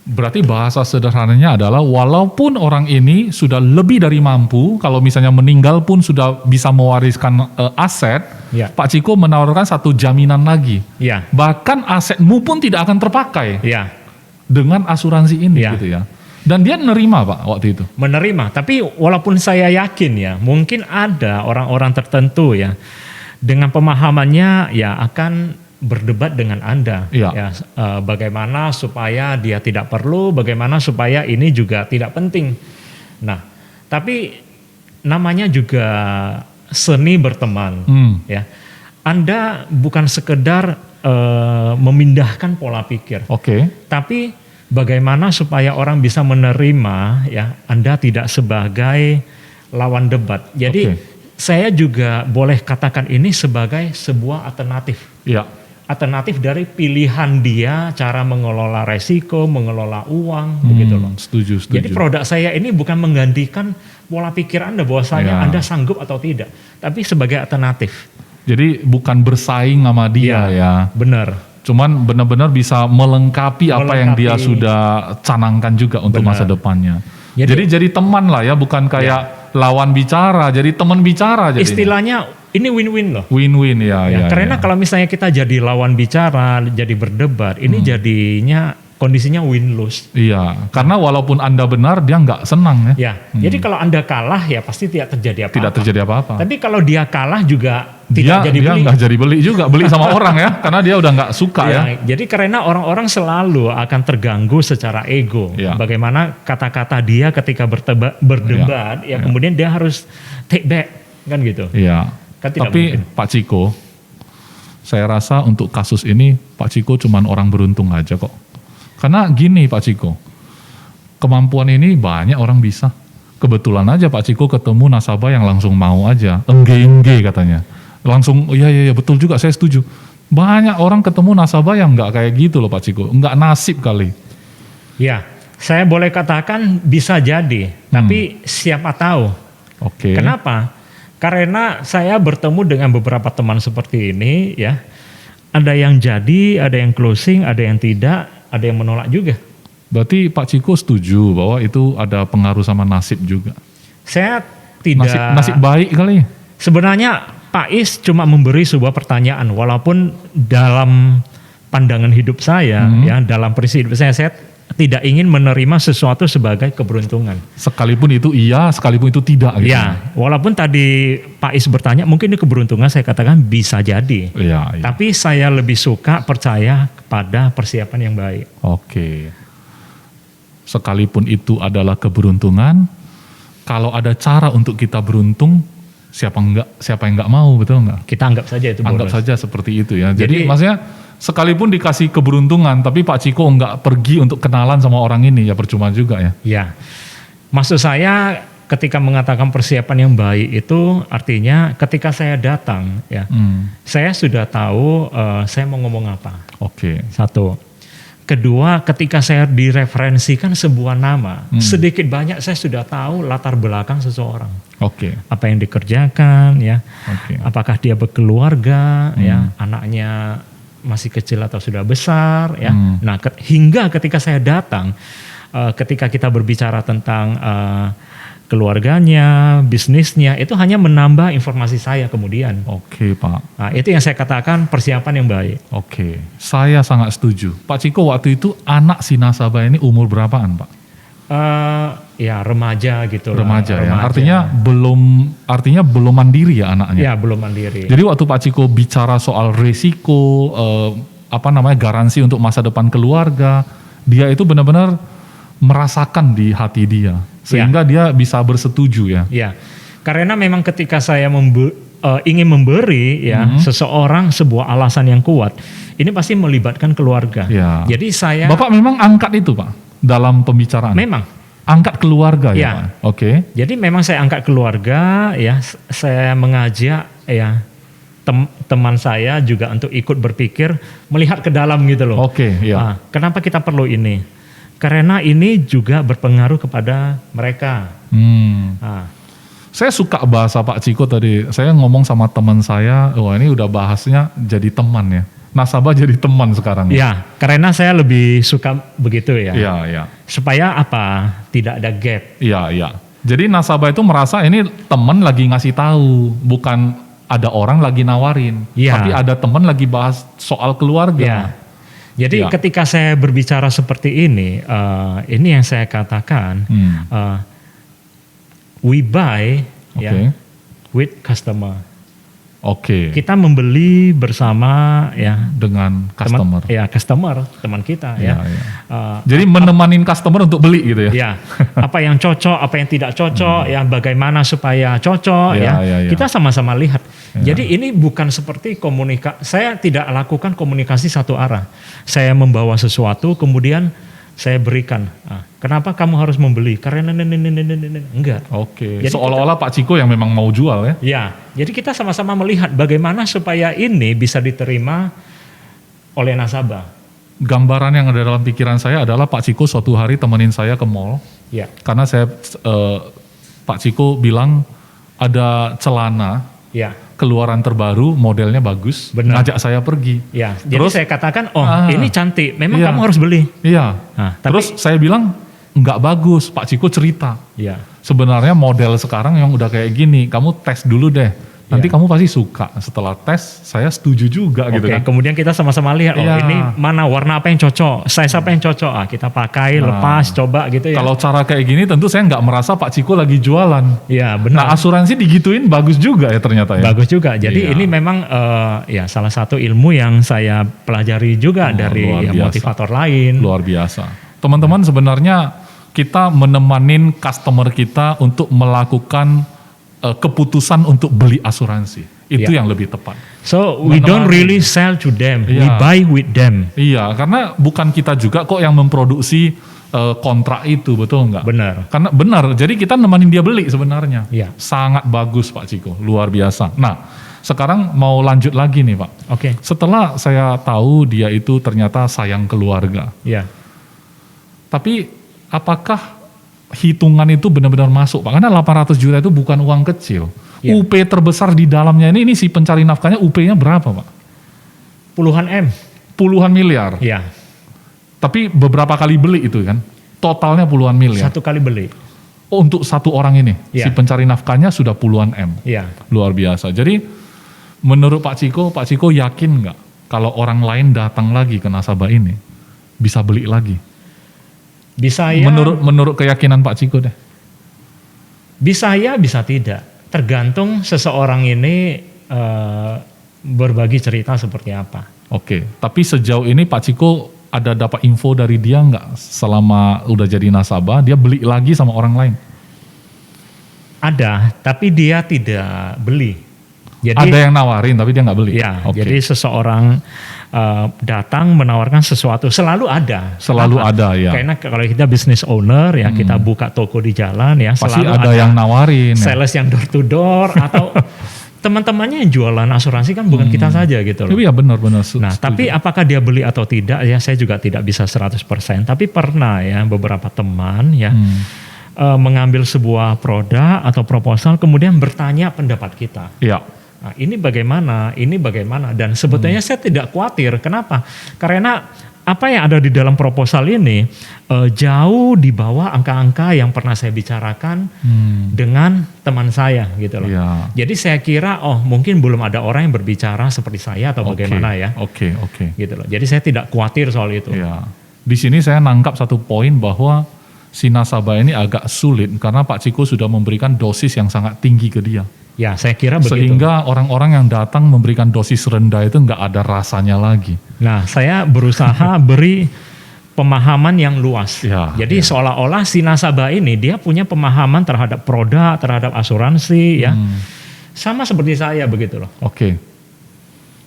Berarti bahasa sederhananya adalah walaupun orang ini sudah lebih dari mampu, kalau misalnya meninggal pun sudah bisa mewariskan aset, Ya. Pak Ciko menawarkan satu jaminan lagi. Ya. Bahkan asetmu pun tidak akan terpakai Ya. dengan asuransi ini Ya. gitu ya. Dan dia nerima Pak waktu itu. Menerima, tapi walaupun saya yakin ya, mungkin ada orang-orang tertentu ya, dengan pemahamannya ya akan berdebat dengan Anda. Iya. Ya, bagaimana supaya dia tidak perlu, bagaimana supaya ini juga tidak penting. Nah, tapi namanya juga seni berteman. Ya, Anda bukan sekedar memindahkan pola pikir, Oke. tapi bagaimana supaya orang bisa menerima ya Anda tidak sebagai lawan debat. Jadi saya juga boleh katakan ini sebagai sebuah alternatif. Iya. Alternatif dari pilihan dia cara mengelola resiko, mengelola uang, begitu loh. Setuju. Jadi produk saya ini bukan menggantikan pola pikir Anda bahwasanya Anda sanggup atau tidak, tapi sebagai alternatif. Jadi bukan bersaing sama dia ya. Benar. Cuman benar-benar bisa melengkapi apa yang dia sudah canangkan juga untuk masa depannya. Jadi teman lah ya, bukan kayak lawan bicara, jadi teman bicara. Jadinya. Istilahnya ini win-win loh. Win-win ya. Karena kalau misalnya kita jadi lawan bicara, jadi berdebat, ini jadinya kondisinya win-lose. Iya, karena walaupun Anda benar, dia nggak senang ya. Jadi kalau Anda kalah ya pasti tidak terjadi apa-apa. Tidak terjadi apa-apa. Tapi kalau dia kalah juga dia tidak jadi beli. Dia nggak jadi beli juga, beli sama orang ya, karena dia udah nggak suka ya. Jadi karena orang-orang selalu akan terganggu secara ego. Bagaimana kata-kata dia ketika berdebat, kemudian dia harus take back, kan gitu. Iya. Kan tidak Tapi mungkin. Pak Ciko, saya rasa untuk kasus ini Pak Ciko cuman orang beruntung aja kok. Karena gini Pak Ciko, kemampuan ini banyak orang bisa. Kebetulan aja Pak Ciko ketemu nasabah yang langsung mau aja, engge katanya. Langsung, iya betul juga, saya setuju. Banyak orang ketemu nasabah yang nggak kayak gitu loh Pak Ciko, nggak nasib kali. Ya, saya boleh katakan bisa jadi, tapi siapa tahu. Oke. Kenapa? Karena saya bertemu dengan beberapa teman seperti ini ya. Ada yang jadi, ada yang closing, ada yang tidak, ada yang menolak juga. Berarti Pak Ciko setuju bahwa itu ada pengaruh sama nasib juga. Saya tidak. Nasib baik kali. Sebenarnya Pak Is cuma memberi sebuah pertanyaan, walaupun dalam pandangan hidup saya, ya dalam prinsip hidup saya tidak ingin menerima sesuatu sebagai keberuntungan. Sekalipun itu iya, sekalipun itu tidak. Gitu. Ya, walaupun tadi Pak Is bertanya, mungkin ini keberuntungan, saya katakan bisa jadi. Ya, ya. Tapi saya lebih suka percaya kepada persiapan yang baik. Oke. Sekalipun itu adalah keberuntungan, kalau ada cara untuk kita beruntung, siapa yang nggak mau, betul nggak? Kita anggap saja itu bonus. Anggap saja seperti itu ya. Jadi maksudnya sekalipun dikasih keberuntungan, tapi Pak Ciko nggak pergi untuk kenalan sama orang ini, ya percuma juga ya. Ya, maksud saya ketika mengatakan persiapan yang baik itu artinya ketika saya datang, ya, saya sudah tahu saya mau ngomong apa. Oke. Satu. Kedua, ketika saya direferensikan sebuah nama, sedikit banyak saya sudah tahu latar belakang seseorang. Oke. Apa yang dikerjakan, ya. Oke. Apakah dia berkeluarga, ya, anaknya masih kecil atau sudah besar, ya. Nah, hingga ketika saya datang, ketika kita berbicara tentang keluarganya, bisnisnya, itu hanya menambah informasi saya kemudian. Oke, Pak. Nah, itu yang saya katakan persiapan yang baik. Oke, saya sangat setuju. Pak Ciko, waktu itu anak si nasabah ini umur berapaan, Pak? Ya remaja gitu. Remaja ya. Artinya belum mandiri ya anaknya. Ya, belum mandiri. Jadi waktu Pak Ciko bicara soal resiko, garansi untuk masa depan keluarga, dia itu benar-benar merasakan di hati dia, sehingga dia bisa bersetuju ya. Ya, karena memang ketika saya ingin memberi ya seseorang sebuah alasan yang kuat, ini pasti melibatkan keluarga. Ya. Jadi saya. Bapak memang angkat itu, Pak, dalam pembicaraan. Memang. Angkat keluarga ya, Pak. Oke. Jadi memang saya angkat keluarga ya, saya mengajak ya teman saya juga untuk ikut berpikir melihat ke dalam gitu loh. Oke, ya. Nah, kenapa kita perlu ini? Karena ini juga berpengaruh kepada mereka. Nah. Saya suka bahasa Pak Ciko tadi. Saya ngomong sama teman saya, wah ini udah bahasnya jadi teman ya. Nasabah jadi teman sekarang. Ya, karena saya lebih suka begitu ya. Iya, iya. Supaya apa? Tidak ada gap. Iya, iya. Jadi nasabah itu merasa ini teman lagi ngasih tahu, bukan ada orang lagi nawarin. Ya. Tapi ada teman lagi bahas soal keluarga. Ya. Jadi ketika saya berbicara seperti ini yang saya katakan, we buy ya with customer. Oke. Kita membeli bersama ya dengan customer. Teman kita ya. Jadi menemanin customer untuk beli gitu ya. Ya. Apa yang cocok, apa yang tidak cocok, ya bagaimana supaya cocok ya. Kita sama-sama lihat. Jadi ini bukan seperti komunikasi. Saya tidak lakukan komunikasi satu arah. Saya membawa sesuatu kemudian saya berikan. Kenapa kamu harus membeli? Karena enggak. Oke. Seolah-olah Pak Ciko yang memang mau jual ya? Ya. Jadi kita sama-sama melihat bagaimana supaya ini bisa diterima oleh nasabah. Gambaran yang ada dalam pikiran saya adalah Pak Ciko suatu hari temenin saya ke mall. Ya. Karena Pak Ciko bilang ada celana. Ya. Keluaran terbaru, modelnya bagus, ngajak saya pergi. Ya, jadi saya katakan, ini cantik, memang kamu harus beli. Iya. Terus saya bilang, nggak bagus, Pak Ciko cerita. Iya. Sebenarnya model sekarang yang udah kayak gini, kamu tes dulu deh. Nanti kamu pasti suka. Setelah tes, saya setuju juga gitu kan. Kemudian kita sama-sama lihat, ini mana warna apa yang cocok, size apa yang cocok. Kita pakai, lepas, coba gitu ya. Kalau cara kayak gini tentu saya nggak merasa Pak Ciko lagi jualan. Iya benar. Nah asuransi digituin bagus juga ya ternyata ya. Bagus juga. Jadi ini memang salah satu ilmu yang saya pelajari juga dari motivator lain. Luar biasa. Teman-teman sebenarnya kita menemanin customer kita untuk melakukan keputusan untuk beli asuransi. Itu yang lebih tepat. So we don't really sell to them, we buy with them. Iya, karena bukan kita juga kok yang memproduksi kontrak itu, betul nggak? Benar. Karena benar, jadi kita nemenin dia beli sebenarnya. Iya. Sangat bagus Pak Ciko, luar biasa. Nah, sekarang mau lanjut lagi nih Pak. Oke. Setelah saya tahu dia itu ternyata sayang keluarga. Iya. Tapi apakah hitungan itu benar-benar masuk Pak? Karena 800 juta itu bukan uang kecil. Ya. UP terbesar di dalamnya ini si pencari nafkahnya UP-nya berapa Pak? Puluhan M. Puluhan miliar. Iya. Tapi beberapa kali beli itu kan? Totalnya puluhan miliar. Satu kali beli. Oh, untuk satu orang ini? Ya. Si pencari nafkahnya sudah puluhan M. Iya. Luar biasa. Jadi menurut Pak Ciko yakin nggak? kalau orang lain datang lagi ke nasabah ini, bisa beli lagi? Bisa ya. Menurut keyakinan Pak Ciko deh. Bisa ya, bisa tidak. Tergantung seseorang ini berbagi cerita seperti apa. Oke, tapi sejauh ini Pak Ciko ada dapat info dari dia nggak selama udah jadi nasabah, dia beli lagi sama orang lain? Ada, tapi dia tidak beli. Jadi, ada yang nawarin tapi dia nggak beli? Ya, jadi seseorang datang menawarkan sesuatu, selalu ada. Selalu ada ya. Karena kalau kita business owner ya, kita buka toko di jalan ya, pasti selalu ada yang nawarin. Sales yang door to door atau teman-temannya yang jualan asuransi kan bukan kita saja gitu loh. Iya benar-benar. Nah, tapi apakah dia beli atau tidak ya saya juga tidak bisa 100%. Tapi pernah ya beberapa teman ya mengambil sebuah produk atau proposal kemudian bertanya pendapat kita. Iya. Nah, ini bagaimana, dan sebetulnya saya tidak khawatir. Kenapa? Karena apa yang ada di dalam proposal ini jauh di bawah angka-angka yang pernah saya bicarakan dengan teman saya gitu loh. Ya. Jadi saya kira mungkin belum ada orang yang berbicara seperti saya atau bagaimana ya. Oke. Gitu loh. Jadi saya tidak khawatir soal itu. Ya. Di sini saya nangkap satu poin bahwa si nasabah ini agak sulit karena Pak Ciko sudah memberikan dosis yang sangat tinggi ke dia. Ya, saya kira begitu. Sehingga orang-orang yang datang memberikan dosis rendah itu nggak ada rasanya lagi. Nah, saya berusaha beri pemahaman yang luas. Ya, jadi seolah-olah si nasabah ini dia punya pemahaman terhadap produk, terhadap asuransi ya. Sama seperti saya begitu loh. Oke.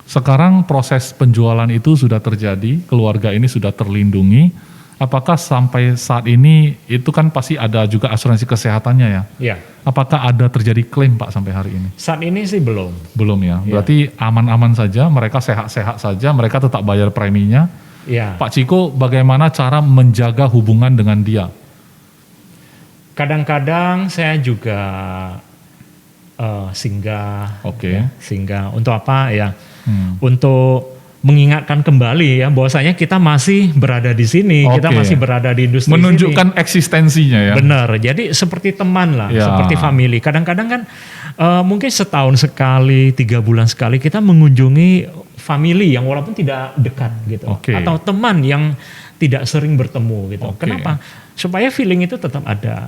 Sekarang proses penjualan itu sudah terjadi, keluarga ini sudah terlindungi. Apakah sampai saat ini itu kan pasti ada juga asuransi kesehatannya ya? Iya. Apakah ada terjadi klaim Pak sampai hari ini? Saat ini sih belum. Belum ya? Berarti aman-aman saja, mereka sehat-sehat saja, mereka tetap bayar preminya. Iya. Pak Ciko bagaimana cara menjaga hubungan dengan dia? Kadang-kadang saya juga singgah. Oke. Ya, singgah. Untuk apa ya? Untuk mengingatkan kembali ya bahwasanya kita masih berada di sini, kita masih berada di industri menunjukkan sini. Eksistensinya ya. Benar. Jadi seperti teman lah, ya. Seperti family. Kadang-kadang kan mungkin setahun sekali, 3 bulan sekali kita mengunjungi family yang walaupun tidak dekat gitu, atau teman yang tidak sering bertemu gitu. Kenapa? Supaya feeling itu tetap ada.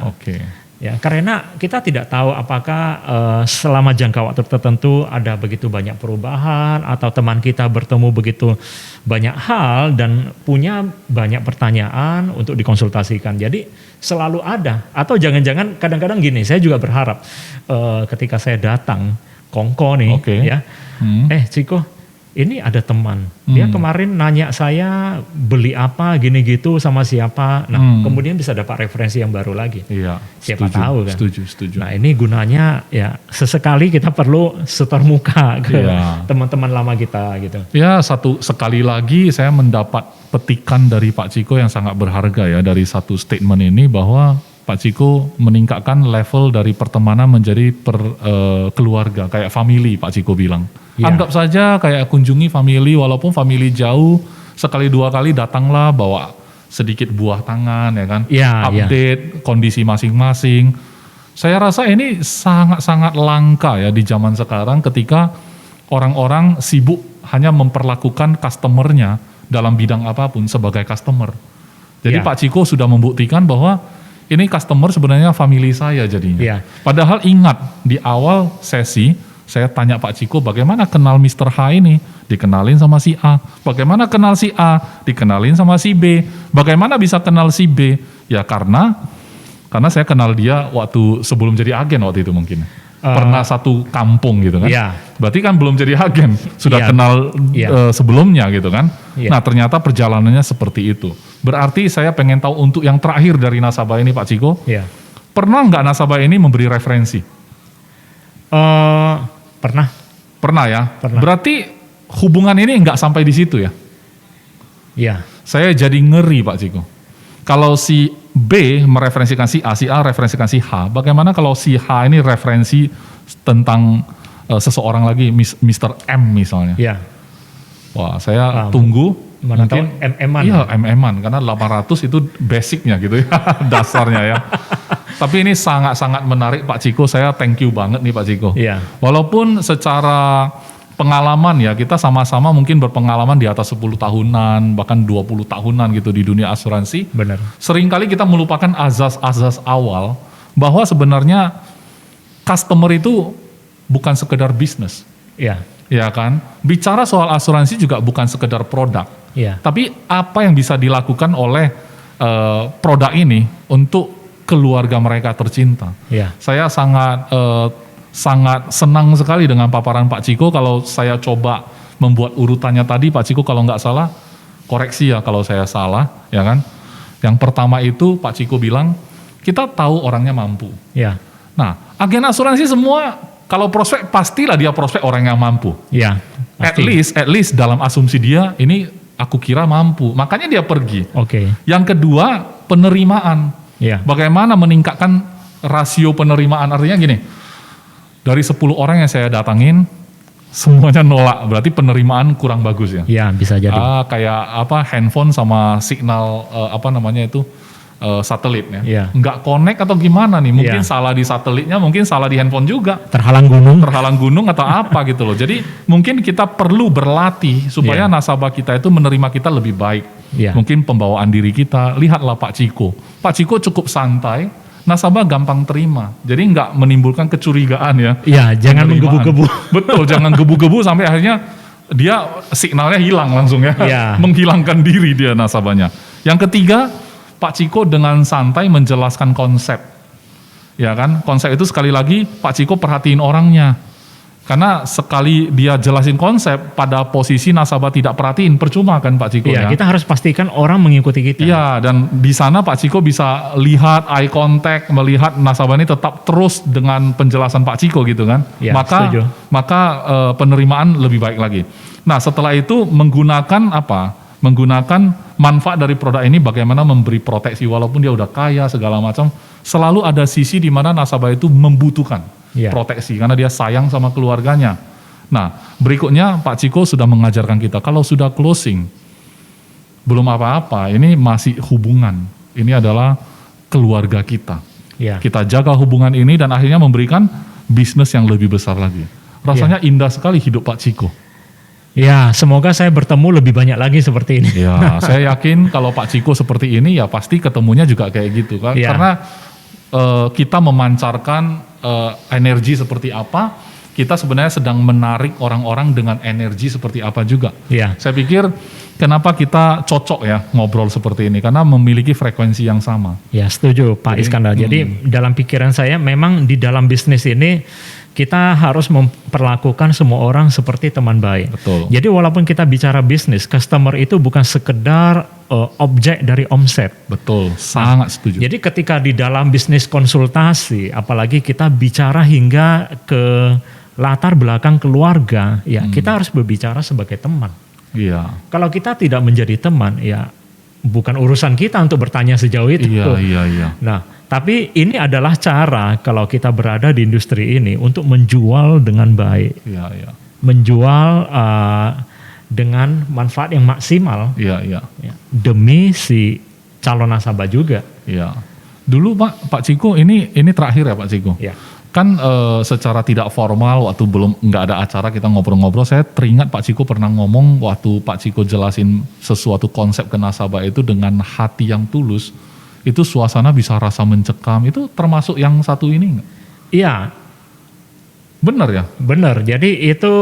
Ya, karena kita tidak tahu apakah selama jangka waktu tertentu ada begitu banyak perubahan atau teman kita bertemu begitu banyak hal dan punya banyak pertanyaan untuk dikonsultasikan. Jadi selalu ada. Atau jangan-jangan kadang-kadang gini, saya juga berharap ketika saya datang kongko nih ya. Ciko, ini ada teman, dia kemarin nanya saya beli apa gini gitu sama siapa, nah kemudian bisa dapat referensi yang baru lagi. Iya, siapa tahu kan. Setuju. Nah ini gunanya ya sesekali kita perlu setor muka ke teman-teman lama kita gitu. Ya sekali lagi saya mendapat petikan dari Pak Ciko yang sangat berharga ya dari satu statement ini bahwa Pak Ciko meningkatkan level dari pertemanan menjadi keluarga, kayak family Pak Ciko bilang. Ya. Anggap saja kayak kunjungi family, walaupun family jauh, sekali 2 kali datanglah bawa sedikit buah tangan ya kan. Update kondisi masing-masing. Saya rasa ini sangat-sangat langka ya di zaman sekarang ketika orang-orang sibuk hanya memperlakukan customernya dalam bidang apapun sebagai customer. Jadi Pak Ciko sudah membuktikan bahwa ini customer sebenarnya family saya jadinya. Padahal ingat di awal sesi saya tanya Pak Ciko bagaimana kenal Mr. H ini, dikenalin sama si A. Bagaimana kenal si A, dikenalin sama si B. Bagaimana bisa kenal si B? Ya karena saya kenal dia waktu sebelum jadi agen waktu itu mungkin. Pernah satu kampung gitu kan. Berarti kan belum jadi agen, sudah kenal sebelumnya gitu kan. Nah ternyata perjalanannya seperti itu. Berarti saya pengen tahu untuk yang terakhir dari nasabah ini Pak Ciko. Pernah nggak nasabah ini memberi referensi? Pernah ya? Pernah. Berarti hubungan ini nggak sampai di situ ya? Iya. Saya jadi ngeri Pak Ciko. Kalau si B mereferensikan si A referensikan si H, bagaimana kalau si H ini referensi tentang seseorang lagi, Mr. M misalnya? Iya. Wah, saya tunggu. Mana tahu MM-an. Iya, MM-an, karena 800 itu basicnya gitu ya, dasarnya ya. Tapi ini sangat-sangat menarik Pak Ciko, saya thank you banget nih Pak Ciko. Iya. Walaupun secara pengalaman ya, kita sama-sama mungkin berpengalaman di atas 10 tahunan, bahkan 20 tahunan gitu di dunia asuransi. Benar. Seringkali kita melupakan azas-azas awal bahwa sebenarnya customer itu bukan sekedar bisnis. Iya. Ya kan? Bicara soal asuransi juga bukan sekedar produk. Iya. Tapi apa yang bisa dilakukan oleh produk ini untuk keluarga mereka tercinta. Iya. Saya sangat senang sekali dengan paparan Pak Ciko. Kalau saya coba membuat urutannya tadi, Pak Ciko kalau nggak salah, koreksi ya kalau saya salah, ya kan? Yang pertama itu Pak Ciko bilang, kita tahu orangnya mampu. Iya. Nah, agen asuransi semua, kalau prospek pastilah dia prospek orang yang mampu. Iya. At least dalam asumsi dia, ini aku kira mampu, makanya dia pergi. Oke. Yang kedua, penerimaan. Iya. Bagaimana meningkatkan rasio penerimaan, artinya gini, dari 10 orang yang saya datangin, semuanya nolak, berarti penerimaan kurang bagus ya. Iya, bisa jadi. Kayak apa, handphone sama signal satelit ya. Iya. Nggak connect atau gimana nih, mungkin Iya. salah di satelitnya, mungkin salah di handphone juga. Terhalang gunung. Atau apa gitu loh. Jadi mungkin kita perlu berlatih supaya Iya. nasabah kita itu menerima kita lebih baik. Iya. Mungkin pembawaan diri kita, lihatlah Pak Ciko. Pak Ciko cukup santai, nasabah gampang terima. Jadi nggak menimbulkan kecurigaan ya. Iya, jangan Penerimaan. menggebu-gebu. Betul, jangan gebu-gebu sampai akhirnya dia signalnya hilang langsung ya. Iya. Menghilangkan diri dia nasabahnya. Yang ketiga, Pak Ciko dengan santai menjelaskan konsep. Ya kan? Konsep itu sekali lagi Pak Ciko perhatiin orangnya. Karena sekali dia jelasin konsep, pada posisi nasabah tidak perhatiin, percuma kan Pak Ciko Iya, ya. kita harus pastikan orang mengikuti kita. Iya, dan di sana Pak Ciko bisa lihat eye contact, melihat nasabah ini tetap terus dengan penjelasan Pak Ciko gitu kan. Iya, setuju. Maka penerimaan lebih baik lagi. Nah, setelah itu menggunakan apa? Menggunakan manfaat dari produk ini bagaimana memberi proteksi walaupun dia udah kaya segala macam, selalu ada sisi di mana nasabah itu membutuhkan proteksi karena dia sayang sama keluarganya. Nah, berikutnya Pak Ciko sudah mengajarkan kita kalau sudah closing belum apa-apa, ini masih hubungan. Ini adalah keluarga kita. Iya. Kita jaga hubungan ini dan akhirnya memberikan bisnis yang lebih besar lagi. Rasanya indah sekali hidup Pak Ciko. Ya, semoga saya bertemu lebih banyak lagi seperti ini. Ya, saya yakin kalau Pak Ciko seperti ini ya pasti ketemunya juga kayak gitu kan. Ya. Karena kita memancarkan energi seperti apa, kita sebenarnya sedang menarik orang-orang dengan energi seperti apa juga. Ya. Saya pikir kenapa kita cocok ya ngobrol seperti ini, karena memiliki frekuensi yang sama. Ya, setuju Pak Iskandar. Jadi dalam pikiran saya memang di dalam bisnis ini kita harus memperlakukan semua orang seperti teman baik. Betul. Jadi walaupun kita bicara bisnis, customer itu bukan sekedar objek dari omset. Betul, sangat setuju. Jadi ketika di dalam bisnis konsultasi, apalagi kita bicara hingga ke latar belakang keluarga, ya kita harus berbicara sebagai teman. Iya. Kalau kita tidak menjadi teman, ya bukan urusan kita untuk bertanya sejauh itu. Iya. Nah, tapi ini adalah cara kalau kita berada di industri ini untuk menjual dengan baik. Iya. Menjual dengan manfaat yang maksimal. Iya. Ya, demi si calon nasabah juga. Iya. Dulu Pak Ciko ini terakhir ya Pak Ciko. Ya. Kan secara tidak formal waktu belum nggak ada acara kita ngobrol-ngobrol, saya teringat Pak Ciko pernah ngomong waktu Pak Ciko jelasin sesuatu konsep ke nasabah itu dengan hati yang tulus, itu suasana bisa rasa mencekam, itu termasuk yang satu ini nggak? Iya. Benar ya? Benar. Jadi itu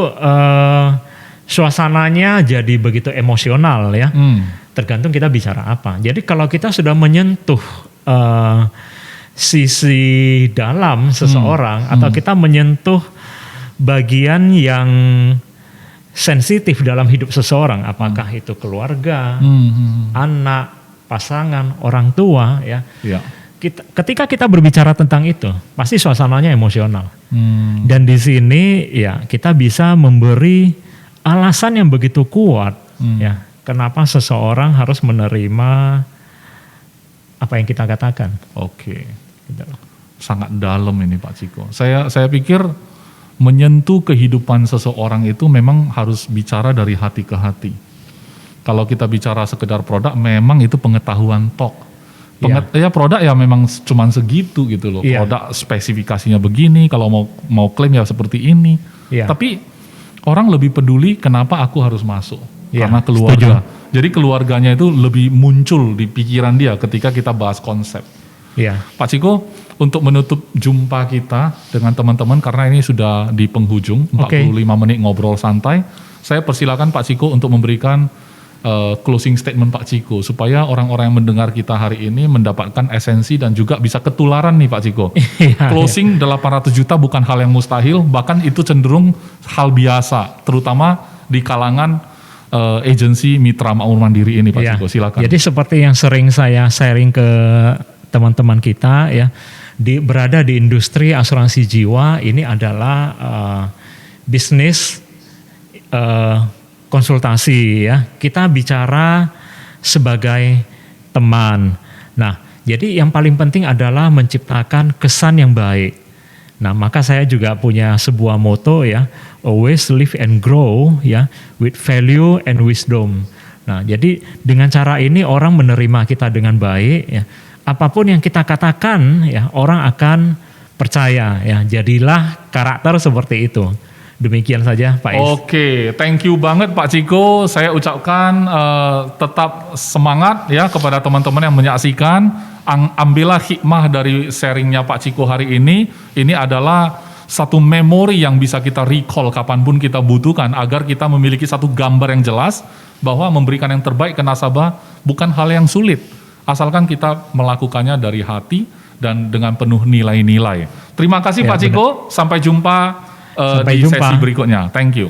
suasananya jadi begitu emosional ya. Tergantung kita bicara apa. Jadi kalau kita sudah menyentuh sisi dalam seseorang atau kita menyentuh bagian yang sensitif dalam hidup seseorang, apakah itu keluarga, anak, pasangan, orang tua ya. Iya. Ketika kita berbicara tentang itu, pasti suasananya emosional. Dan di sini ya kita bisa memberi alasan yang begitu kuat ya, kenapa seseorang harus menerima apa yang kita katakan. Oke. Sangat dalam ini Pak Ciko. Saya pikir menyentuh kehidupan seseorang itu memang harus bicara dari hati ke hati. Kalau kita bicara sekedar produk, memang itu pengetahuan tok. Ya produk ya memang cuman segitu gitu loh. Produk spesifikasinya begini, kalau mau klaim ya seperti ini. Tapi orang lebih peduli kenapa aku harus masuk. Ya, Karena keluarga. setuju. Jadi keluarganya itu lebih muncul di pikiran dia ketika kita bahas konsep. Ya, Pak Ciko, untuk menutup jumpa kita dengan teman-teman, karena ini sudah di penghujung, 45 menit ngobrol santai, saya persilakan Pak Ciko untuk memberikan closing statement Pak Ciko, supaya orang-orang yang mendengar kita hari ini mendapatkan esensi dan juga bisa ketularan nih Pak Ciko. Closing 800 juta bukan hal yang mustahil, bahkan itu cenderung hal biasa, terutama di kalangan agensi mitra makmur mandiri ini Pak Ciko, silakan. Jadi seperti yang sering saya sharing ke teman-teman kita ya, berada di industri asuransi jiwa ini adalah bisnis konsultasi ya. Kita bicara sebagai teman. Nah, jadi yang paling penting adalah menciptakan kesan yang baik. Nah, maka saya juga punya sebuah moto ya, always live and grow ya, with value and wisdom. Nah, jadi dengan cara ini orang menerima kita dengan baik ya. Apapun yang kita katakan ya, orang akan percaya ya. Jadilah karakter seperti itu. Demikian saja Pak Is. Oke, thank you banget Pak Ciko. Saya ucapkan tetap semangat ya kepada teman-teman yang menyaksikan. Ambillah hikmah dari sharingnya Pak Ciko hari ini. Ini adalah satu memori yang bisa kita recall kapanpun kita butuhkan, agar kita memiliki satu gambar yang jelas bahwa memberikan yang terbaik ke nasabah bukan hal yang sulit, asalkan kita melakukannya dari hati dan dengan penuh nilai-nilai. Terima kasih Pak Ciko. Sampai jumpa di sesi berikutnya. Thank you.